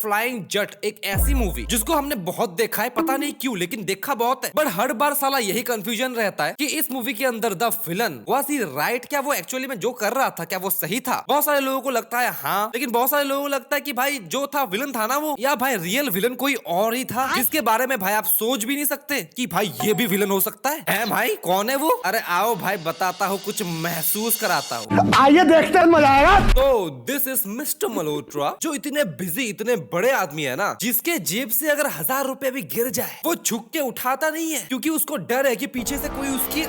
Flying जट एक ऐसी movie जिसको हमने बहुत देखा है, पता नहीं क्यों लेकिन देखा बहुत है, बट हर बार साला यही कंफ्यूजन रहता है कि इस मूवी के अंदर the villain was he right, क्या वो एक्चुअली में जो कर रहा था क्या वो सही था। बहुत सारे लोगों को लगता है हाँ, लेकिन बहुत सारे लोगों को लगता है कि भाई जो था विलन था ना वो, या भाई रियल विलन कोई और ही था जिसके बारे में भाई आप सोच भी नहीं सकते कि भाई ये भी विलन हो सकता है भाई कौन है वो? अरे आओ भाई बताता हूँ, कुछ महसूस कराता हूँ, आइए देखते हैं, मजा आएगा। तो दिस इज मिस्टर मल्होत्रा, जो इतने बिजी इतने बड़े आदमी है ना, जिसके जेब से अगर 1000 रुपए भी गिर जाए वो झुक के उठाता नहीं है, क्योंकि उसको डर है कि पीछे से कोई उसकी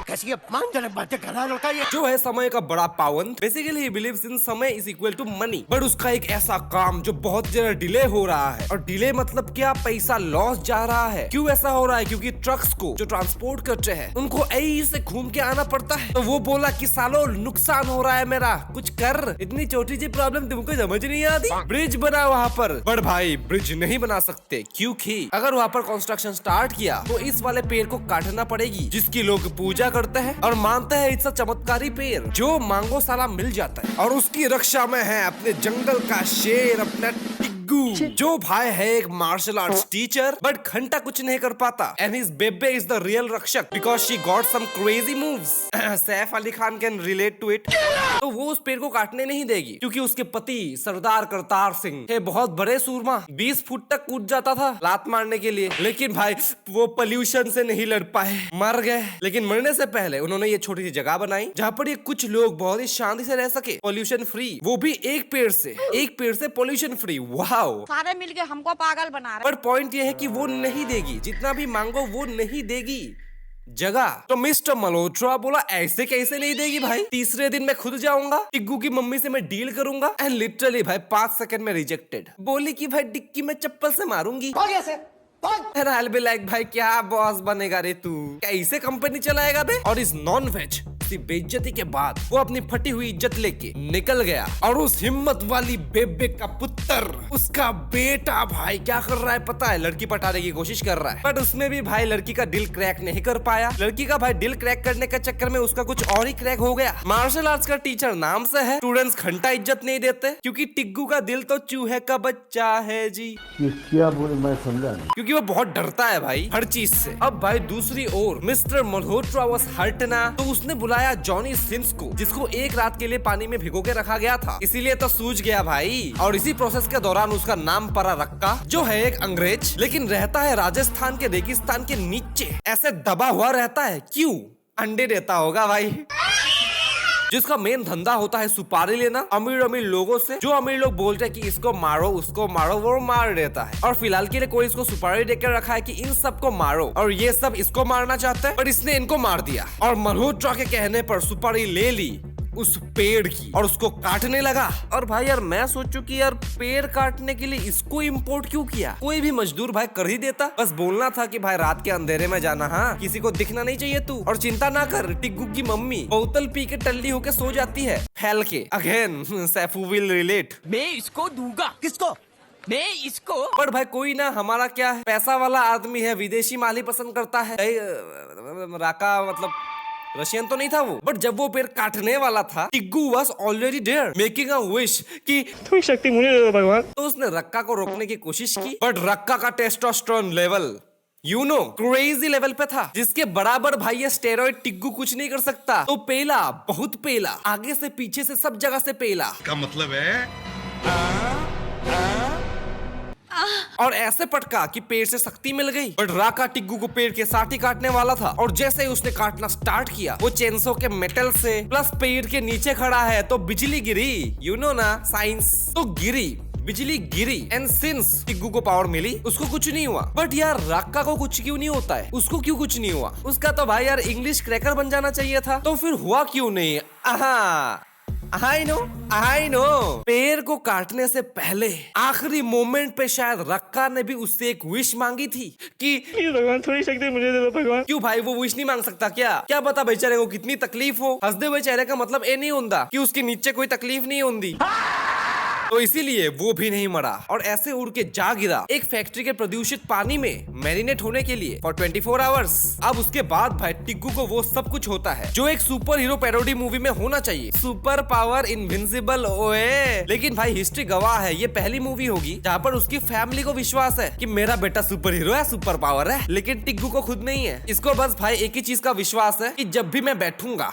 कैसी अपमानजनक बातें कर रहा लड़का ये। जो है समय का बड़ा पाबंद। बेसिकली ही बिलीव्स इन समय is equal to money, but उसका एक ऐसा काम जो बहुत ज्यादा डिले हो रहा है, और डिले मतलब क्या, पैसा लॉस जा रहा है। क्यों ऐसा हो रहा है? क्योंकि ट्रक्स को जो ट्रांसपोर्ट करते हैं उनको ऐसे से घूम के आना पड़ता है। तो वो बोला कि सालो नुकसान हो रहा है मेरा, कुछ कर, इतनी छोटी सी प्रॉब्लम तुमको समझ नहीं आती, ब्रिज बना वहाँ पर। बट भाई ब्रिज नहीं बना सकते, क्योंकि अगर वहाँ पर कंस्ट्रक्शन स्टार्ट किया तो इस वाले पेड़ को काटना पड़ेगी, जिसकी लोग पूजा करते हैं और मानते हैं इतना चमत्कारी पेड़ जो मांगो साला मिल जाता है। और उसकी रक्षा में है अपने जंगल का शेर, अपना टिग्गू, जो भाई है एक मार्शल आर्ट्स टीचर, बट घंटा कुछ नहीं कर पाता। एंड हिज बेबे इज द रियल रक्षक because she got some crazy moves. Saif Ali Khan can relate to it. तो वो उस पेड़ को काटने नहीं देगी, क्योंकि उसके पति सरदार करतार सिंह है बहुत बड़े सूरमा, 20 फुट तक कूद जाता था लात मारने के लिए, लेकिन भाई वो पोल्यूशन से नहीं लड़ पाए, मर गए। लेकिन मरने से पहले उन्होंने ये छोटी सी जगह बनाई जहाँ पर ये कुछ लोग बहुत ही शांति से रह सके, पोल्यूशन फ्री, वो भी एक पेड़ से पोल्यूशन फ्री। वाओ, सारे मिलके हमको पागल बना रहे। पर पॉइंट ये है कि वो नहीं देगी, जितना भी मांगो वो नहीं देगी जगह। तो मिस्टर मल्होत्रा बोला ऐसे कैसे नहीं देगी भाई, तीसरे दिन मैं खुद जाऊंगा, टिग्गू की मम्मी से मैं डील करूंगा। एंड लिटरली भाई 5 सेकंड में रिजेक्टेड, बोली कि भाई डिक्की में चप्पल से मारूंगी। I'll be like, भाई क्या बॉस बनेगा रे तू, कैसे कंपनी चलाएगा बे? और इस नॉन वेज बेइज्जती के बाद वो अपनी फटी हुई इज्जत लेके निकल गया, और उस हिम्मत वाली बेबे का पुत्र, उसका बेटा भाई क्या कर रहा है पता है? लड़की पटाने की कोशिश कर रहा है, बट उसमें भी भाई लड़की का दिल क्रैक नहीं कर पाया। लड़की का भाई दिल क्रैक करने के चक्कर में उसका कुछ और ही क्रैक हो गया। मार्शल आर्ट्स का टीचर नाम से है, स्टूडेंट्स घंटा इज्जत नहीं देते, क्योंकि टिग्गू का दिल तो चूहे का बच्चा है जी। क्या बोले मैं समझा नहीं। क्योंकि वो बहुत डरता है भाई हर चीज से। अब भाई दूसरी ओर मिस्टर मल्होत्रा वाज हर्ट ना, तो उसने बुलाया जॉनी सिंस को, जिसको एक रात के लिए पानी में भिगो के रखा गया था, इसीलिए तो सूझ गया भाई। और इसी प्रोसेस के दौरान उसका नाम पड़ा रक्का, जो है एक अंग्रेज, लेकिन रहता है राजस्थान के रेगिस्तान के नीचे, ऐसे दबा हुआ रहता है। क्यों? अंडे देता होगा भाई, जिसका मेन धंधा होता है सुपारी लेना अमीर अमीर लोगों से। जो अमीर लोग बोलते हैं कि इसको मारो उसको मारो, वो मार देता है। और फिलहाल के लिए कोई इसको सुपारी देकर रखा है कि इन सबको मारो, और ये सब इसको मारना चाहते हैं, पर इसने इनको मार दिया। और मल्होत्रा के कहने पर सुपारी ले ली उस पेड़ की और उसको काटने लगा। और भाई यार मैं सोचू कि यार पेड़ काटने के लिए इसको इंपोर्ट क्यों किया? कोई भी मजदूर भाई कर ही देता, बस बोलना था कि भाई रात के अंधेरे में जाना, हाँ किसी को दिखना नहीं चाहिए तू। और चिंता ना कर, टिग्गू की मम्मी बोतल पी के टल्ली होके सो जाती है फैल के। Again Saifu will relate. मैं इसको दूंगा। किसको? मैं इसको। पर भाई कोई ना, हमारा क्या है, पैसा वाला आदमी है, विदेशी माल ही पसंद करता है। राका मतलब रशियन तो नहीं था वो, बट जब वो पेड़ काटने वाला था, Tiggu was already there making a wish कि थोड़ी शक्ति मुझे दे दो भगवान। तो उसने रक्का को रोकने की कोशिश की, बट रक्का का टेस्टोस्टेरोन लेवल क्रेजी लेवल पे था, जिसके बराबर भाई ये स्टेरॉइड टिग्गू कुछ नहीं कर सकता। तो पेला, बहुत पेला, आगे से पीछे से सब जगह से पेला। का मतलब है और ऐसे पटका कि पेड़ से शक्ति मिल गई। बट राका टिग्गू को पेड़ के साथ ही काटने वाला था, और जैसे ही उसने काटना स्टार्ट किया, वो चेंसो के मेटल से प्लस पेड़ के नीचे खड़ा है तो बिजली गिरी, यू नो ना साइंस, तो गिरी, बिजली गिरी। एंड सिंस टिग्गू को पावर मिली, उसको कुछ नहीं हुआ। बट यार राका को कुछ क्यों नहीं होता है? उसको क्यों कुछ नहीं हुआ? उसका तो भाई यार इंग्लिश क्रैकर बन जाना चाहिए था, तो फिर हुआ क्यों नहीं? आई नो पेड़ को काटने से पहले आखिरी मोमेंट पे शायद रक्का ने भी उससे एक विश मांगी थी कि भगवान थोड़ी शक्ति मुझे दे दो भगवान। क्यों भाई वो विश नहीं मांग सकता क्या पता बेचारे को कितनी तकलीफ हो। हंसदे हुए चेहरे का मतलब ये नहीं होता कि उसके नीचे कोई तकलीफ नहीं होती। तो इसीलिए वो भी नहीं मरा और ऐसे उड़ के जा गिरा एक फैक्ट्री के प्रदूषित पानी में मैरिनेट होने के लिए फॉर 24 आवर्स। अब उसके बाद भाई टिग्गू को वो सब कुछ होता है जो एक सुपर हीरो पैरोडी मूवी में होना चाहिए, सुपर पावर, इनविंसिबल। ओए लेकिन भाई हिस्ट्री गवाह है ये पहली मूवी होगी जहाँ पर उसकी फैमिली को विश्वास है कि मेरा बेटा सुपर हीरो है, सुपर पावर है, लेकिन टिग्गू को खुद नहीं है। इसको बस भाई एक ही चीज का विश्वास है कि जब भी मैं बैठूंगा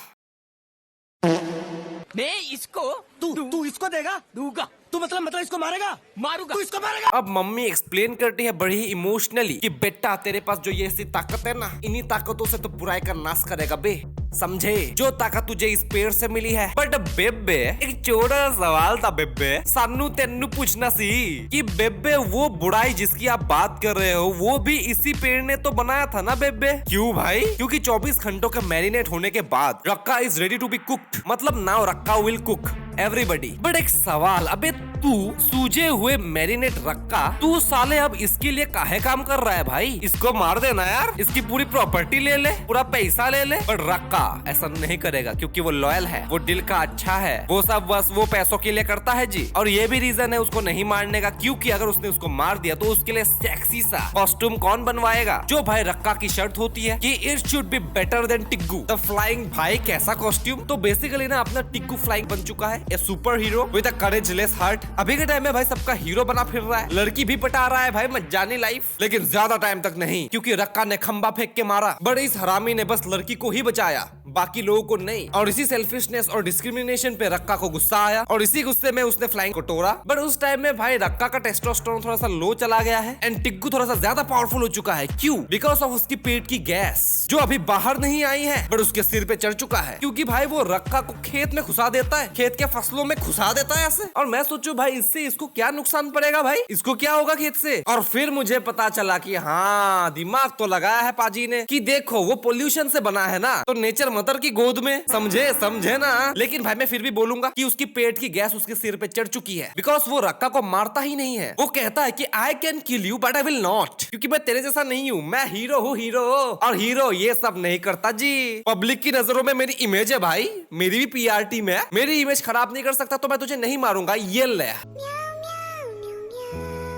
मैं इसको तू इसको देगा? दूंगा। तू मतलब इसको मारेगा? मारूंगा। तू इसको मारेगा? अब मम्मी एक्सप्लेन करती है बड़ी ही इमोशनली कि बेटा तेरे पास जो ये ऐसी ताकत है ना, इन्हीं ताकतों से तो बुराई का नाश करेगा बे, समझे? जो ताकत तुझे इस पेड़ से मिली है। बट बेबे एक छोटा सा सवाल था बेबे, सानू तेनू पूछना सी कि बेबे वो बुराई जिसकी आप बात कर रहे हो वो भी इसी पेड़ ने तो बनाया था ना बेबे? क्यों भाई? क्योंकि 24 घंटों के मैरिनेट होने के बाद Raka is ready to be cooked, मतलब now Raka will cook everybody. But एक सवाल, अबे तू सूजे हुए मैरिनेट रक्का तू साले अब इसके लिए काहे काम कर रहा है भाई? इसको मार देना यार, इसकी पूरी प्रॉपर्टी ले ले, पूरा पैसा ले ले। पर रक्का ऐसा नहीं करेगा क्योंकि वो लॉयल है, वो दिल का अच्छा है, वो सब बस वो पैसों के लिए करता है जी। और ये भी रीजन है उसको नहीं मारने का, क्योंकि अगर उसने उसको मार दिया तो उसके लिए सेक्सी सा कॉस्ट्यूम कौन बनवाएगा? जो भाई रक्का की शर्त होती है कि it should be better than Tiggu the flying. भाई कैसा कॉस्ट्यूम? तो बेसिकली ना अपना टिग्गू फ्लाइंग बन चुका है, a super hero with a courageless heart. अभी के टाइम में भाई सबका हीरो बना फिर रहा है, लड़की भी पटा रहा है भाई, मजानी लाइफ। लेकिन ज्यादा टाइम तक नहीं, क्योंकि रक्का ने खंबा फेंक के मारा, बड़े इस हरामी ने बस लड़की को ही बचाया, बाकी लोगों को नहीं। और इसी सेल्फिशनेस और डिस्क्रिमिनेशन पे रक्का को गुस्सा आया और इसी गुस्से में उसने फ्लाइंग को तोड़ा। बट उस टाइम में भाई रक्का का टेस्टोस्टेरोन थोड़ा सा लो चला गया है एंड टिग्गू थोड़ा सा ज्यादा पावरफुल हो चुका है। क्यों? बिकॉज ऑफ उसकी पेट की गैस जो अभी बाहर नहीं आई है बट उसके सिर पे चढ़ चुका है, क्योंकि भाई वो रक्का को खेत में घुसा देता है, खेत के फसलों में घुसा देता है ऐसे। और मैं सोचू भाई इससे इसको क्या नुकसान पड़ेगा भाई, इसको क्या होगा खेत से? और फिर मुझे पता चला कि हाँ दिमाग तो लगाया है पाजी ने कि देखो वो पोल्यूशन से बना है ना, तो नेचर मदर की गोद में, समझे ना। लेकिन भाई मैं फिर भी बोलूंगा कि उसकी पेट की गैस उसके सिर पे चढ़ चुकी है, बिकॉज वो रक्का को मारता ही नहीं है। वो कहता है कि I can kill you but I will not, क्योंकि मैं तेरे जैसा नहीं हूँ, मैं हीरो हूँ हीरो। और हीरो ये सब नहीं करता जी, पब्लिक की नजरों में मेरी इमेज है भाई, मेरी भी पीआर टीम है, मेरी इमेज खराब नहीं कर सकता तो मैं तुझे नहीं मारूंगा, ये ले।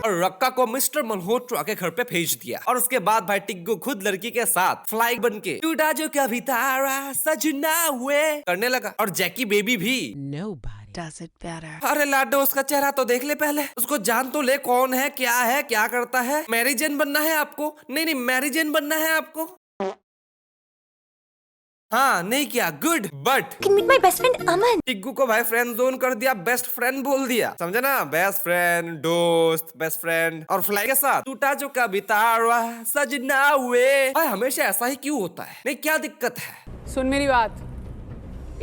और रक्का को मिस्टर मल्होत्रा के घर पे भेज दिया और उसके बाद भाई टिग्गू खुद लड़की के साथ फ्लाइंग बनके टूटा जो कभी तारा सजना हुए करने लगा। और जैकी बेबी भी Does it better. अरे लाडो उसका चेहरा तो देख ले पहले, उसको जान तो ले कौन है, क्या करता है। मैरिजन बनना है आपको? नहीं मैरिजन बनना है आपको। हाँ नहीं किया, good. But can meet my best friend Aman. टिग्गू को भाई फ्रेंड जोन कर दिया, बेस्ट फ्रेंड बोल दिया, समझे ना? बेस्ट फ्रेंड, दोस्त, बेस्ट फ्रेंड। और फ्लाई के साथ टूटा जो कभी तारा सजना हुए। भाई हमेशा ऐसा ही क्यों होता है? नहीं क्या दिक्कत है? सुन मेरी बात,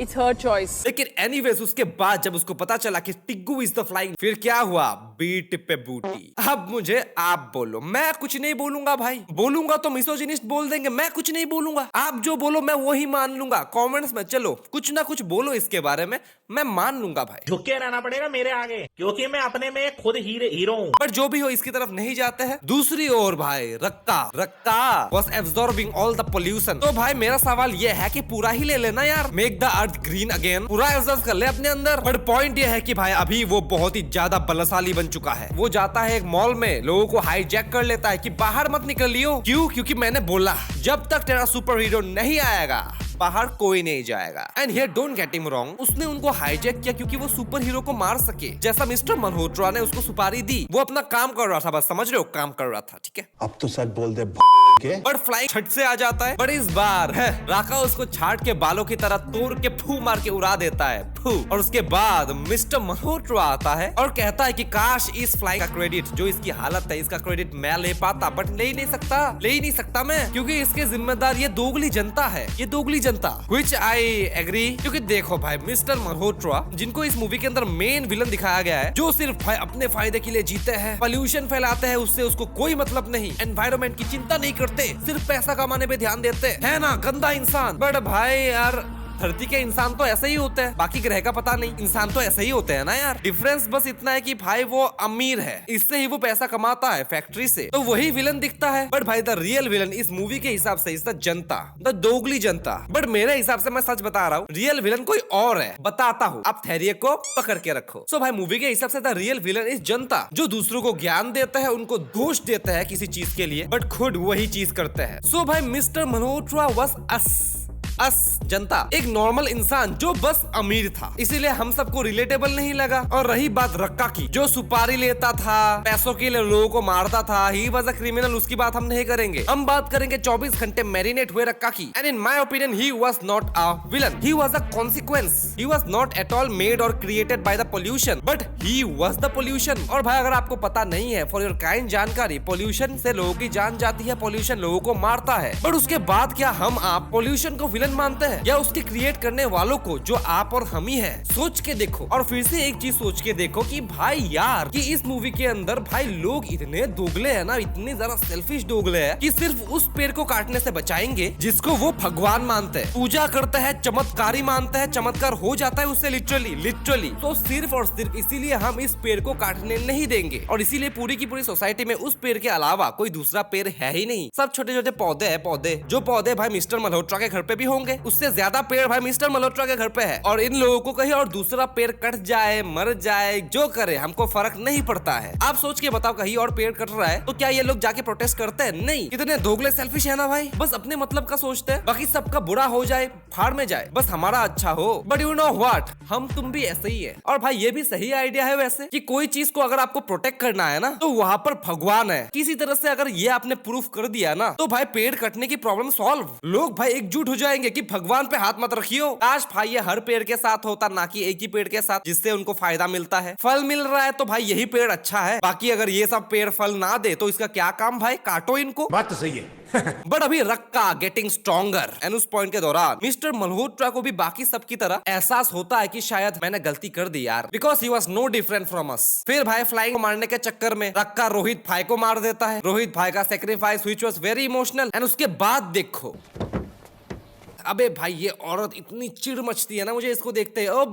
इट्स हर चॉइस। लेकिन एनीवेज उसके बाद जब उसको पता चला कि टिग्गू इज द फ्लाइंग, फिर क्या हुआ? बीट पे बूटी। अब मुझे आप बोलो, मैं कुछ नहीं बोलूंगा भाई, बोलूंगा तो मिसोजिनिस्ट बोल देंगे, मैं कुछ नहीं बोलूंगा। आप जो बोलो मैं वही मान लूंगा। कमेंट्स में चलो कुछ ना कुछ बोलो इसके बारे में, मैं मान लूंगा भाई। झुक के रहना पड़ेगा मेरे आगे, क्योंकि मैं अपने में खुद हीरो हूँ। पर जो भी हो इसकी तरफ नहीं जाते हैं। दूसरी ओर भाई रक्का was absorbing all the pollution। तो भाई मेरा सवाल ये है कि पूरा ही ले लेना यार, make the earth green again, पूरा एब्जॉर्ब कर ले अपने अंदर। बट पॉइंट ये है कि भाई अभी वो बहुत ही ज्यादा बलशाली बन चुका है। वो जाता है एक मॉल में, लोगों को हाईजैक कर लेता है कि बाहर मत निकलियो। क्यों? क्योंकि मैंने बोला जब तक तेरा सुपर हीरो नहीं आएगा बाहर कोई नहीं जाएगा। And here don't get him wrong, उसने उनको हाईजैक किया क्योंकि वो सुपर हीरो को मार सके, जैसा मिस्टर मल्होत्रा ने उसको सुपारी दी। वो अपना काम कर रहा था, बस समझ रहे हो, काम कर रहा था, ठीक है। अब तो सच बोल दे बट फ्लाइंग छट से आ जाता है। बट इस बार है राका उसको छाट के बालों की तरह तोड़ के फू मार के उड़ा देता है, फू। और उसके बाद मिस्टर मल्होत्रा आता है और कहता है कि काश इस फ्लाइंग का क्रेडिट, जो इसकी हालत है, इसका क्रेडिट मैं ले पाता, बट ले ही नहीं सकता मैं, क्योंकि इसके जिम्मेदार ये दोगली जनता है, ये दोगली जनता। व्हिच आई एग्री, क्योंकि देखो भाई मिस्टर मल्होत्रा जिनको इस मूवी के अंदर मेन विलन दिखाया गया है, जो सिर्फ भाई अपने फायदे के लिए जीते हैं, पोल्यूशन फैलाते हैं, उससे उसको कोई मतलब नहीं, एनवायरमेंट की चिंता नहीं करते, सिर्फ पैसा कमाने पे ध्यान देते है ना, गंदा इंसान। बट भाई यार धरती के इंसान तो ऐसे ही होते हैं, बाकी ग्रह का पता नहीं, इंसान तो ऐसे ही होते हैं ना यार। डिफरेंस बस इतना है कि भाई वो अमीर है, इससे ही वो पैसा कमाता है फैक्ट्री से, तो वही विलन दिखता है। बट भाई द रियल विलन इस मूवी के हिसाब से is the Janata, the दोगली Janata. But मेरे हिसाब से मैं सच बता रहा हूँ, रियल विलन कोई और है, बताता हूँ, आप धैर्य को पकड़ के रखो। सो भाई मूवी के हिसाब से द रियल विलन इज जनता, जो दूसरों को ज्ञान देता है, उनको दोष देता है किसी चीज के लिए, बट खुद वही चीज करते हैं। सो भाई मिस्टर मल्होत्रा वाज अस जनता, एक नॉर्मल इंसान जो बस अमीर था, इसीलिए हम सबको रिलेटेबल नहीं लगा। और रही बात रक्का की, जो सुपारी लेता था, पैसों के लिए लोगों को मारता था, ही वाज अ क्रिमिनल, उसकी बात हम नहीं करेंगे। हम बात करेंगे 24 घंटे मैरिनेट हुए रक्का की। And in my opinion he was not a villain, he was a consequence. He was not at all made और created by the pollution, but he was the pollution. और भाई अगर आपको पता नहीं है, फॉर योर काइंड जानकारी, pollution से लोगों की जान जाती है, पोल्यूशन लोगों को मारता है। बट उसके बाद क्या हम आप पोल्यूशन को विलन मानते हैं, या उसके क्रिएट करने वालों को, जो आप और हम ही है? सोच के देखो। और फिर से एक चीज सोच के देखो कि भाई यार, कि इस मूवी के अंदर भाई लोग इतने दोगले है ना, इतने ज्यादा सेल्फिश दोगले है, कि सिर्फ उस पेड़ को काटने से बचाएंगे जिसको वो भगवान मानते हैं, पूजा करते हैं, चमत्कारी मानते हैं, चमत्कार हो जाता है उससे लिटरली। तो सिर्फ और सिर्फ इसीलिए हम इस पेड़ को काटने नहीं देंगे, और इसीलिए पूरी की पूरी सोसाइटी में उस पेड़ के अलावा कोई दूसरा पेड़ है ही नहीं। सब छोटे छोटे पौधे है, पौधे जो पौधे भाई मिस्टर मल्होत्रा के घर पे भी होंगे, उससे ज्यादा पेड़ भाई मिस्टर मल्होत्रा के घर पे है। और इन लोगों को कहीं और दूसरा पेड़ कट जाए, मर जाए, जो करे हमको फर्क नहीं पड़ता है। आप सोच के बताओ, कहीं और पेड़ कट रहा है तो क्या ये लोग जाके प्रोटेस्ट करते हैं? नहीं। कितने दोगले सेल्फिश है ना भाई, बस अपने मतलब का सोचते हैं, बाकी सबका बुरा हो जाए, फाड़ में जाए, बस हमारा अच्छा हो। बट यू नो व्हाट, हम तुम भी ऐसे ही है। और भाई ये भी सही आइडिया है वैसे, कि कोई चीज को अगर आपको प्रोटेक्ट करना है ना, तो वहाँ पर भगवान है। किसी तरह से अगर ये आपने प्रूफ कर दिया ना, तो भाई पेड़ कटने की प्रॉब्लम सॉल्व। लोग भाई एकजुट हो जाएंगे कि भगवान पे हाथ मत रखियो। काश भाई ये हर पेड़ के साथ होता, ना कि एक ही पेड़ के साथ, जिससे उनको फायदा मिलता है। फल मिल रहा है तो भाई यही पेड़ अच्छा है, बाकी अगर ये सब पेड़ फल ना दे तो इसका क्या काम भाई, काटो इनको। बात तो सही है। बट अभी रक्का गेटिंग स्ट्रॉन्गर, एंड उस पॉइंट के दौरान मिस्टर मल्होत्रा को भी बाकी सब की तरह एहसास होता है कि शायद मैंने गलती कर दी यार, because he was no different from us. फिर भाई फ्लाइंग को मारने के चक्कर में रक्का रोहित भाई को मार देता है। रोहित भाई का sacrifice which was very emotional. And उसके बाद देखो, अबे भाई ये औरत इतनी चिढ़ मचती है ना मुझे इसको देखते हैं। ओ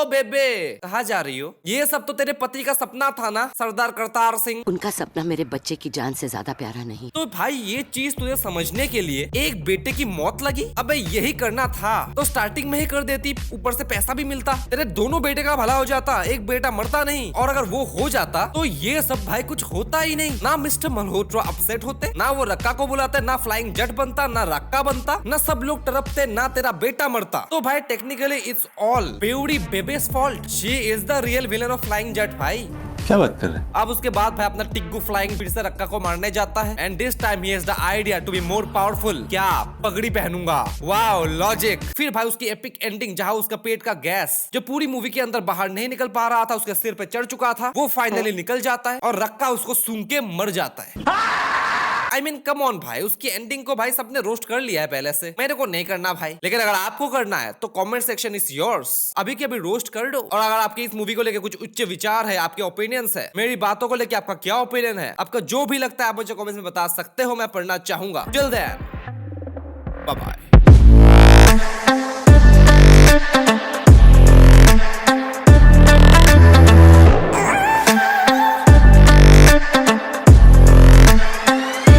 बेबे कहाँ जा रही हो? ये सब तो तेरे पति का सपना था ना, सरदार करतार सिंह। उनका सपना मेरे बच्चे की जान से ज्यादा प्यारा नहीं। तो भाई ये चीज तुझे समझने के लिए एक बेटे की मौत लगी? अबे यही करना था तो स्टार्टिंग में ही कर देती, ऊपर से पैसा भी मिलता, तेरे दोनों बेटे का भला हो जाता, एक बेटा मरता नहीं। और अगर वो हो जाता तो ये सब भाई कुछ होता ही नहीं। ना मिस्टर मल्होत्रा अपसेट होते, ना वो रक्का को बुलाते, ना फ्लाइंग जट बनता, ना रक्का बनता, ना सब लोग तरफ ना तेरा बेटा मरता। तो भाई टेक्निकली इट्स ऑल बेवड़ी बेबेस fault. She is the real villain of flying Jatt भाई। क्या बात कर रहे हैं? अब उसके बाद भाई अपना टिग्गू फ्लाइंग फिर से रक्का को मारने जाता है। And this time he has the idea to be more powerful. क्या पगड़ी पहनूंगा? Wow logic. फिर भाई उसकी एपिक एंडिंग, जहां उसका पेट का गैस जो पूरी मूवी के अंदर बाहर नहीं निकल पा रहा था, उसके सिर पे चढ़ चुका था, वो फाइनली निकल जाता है और रक्का उसको सूंघ के मर जाता है। I mean, come on भाई, उसकी एंडिंग को भाई सबने रोस्ट कर लिया है पहले से, मेरे को नहीं करना भाई। लेकिन अगर आपको करना है तो कमेंट सेक्शन इज योर्स, अभी के अभी रोस्ट कर दो। और अगर आपके इस मूवी को लेकर कुछ उच्च विचार है, आपके ओपिनियंस है, मेरी बातों को लेकर आपका क्या ओपिनियन है, आपका जो भी लगता है आप मुझे कमेंट्स में बता सकते हो, मैं पढ़ना चाहूंगा। Till then bye bye.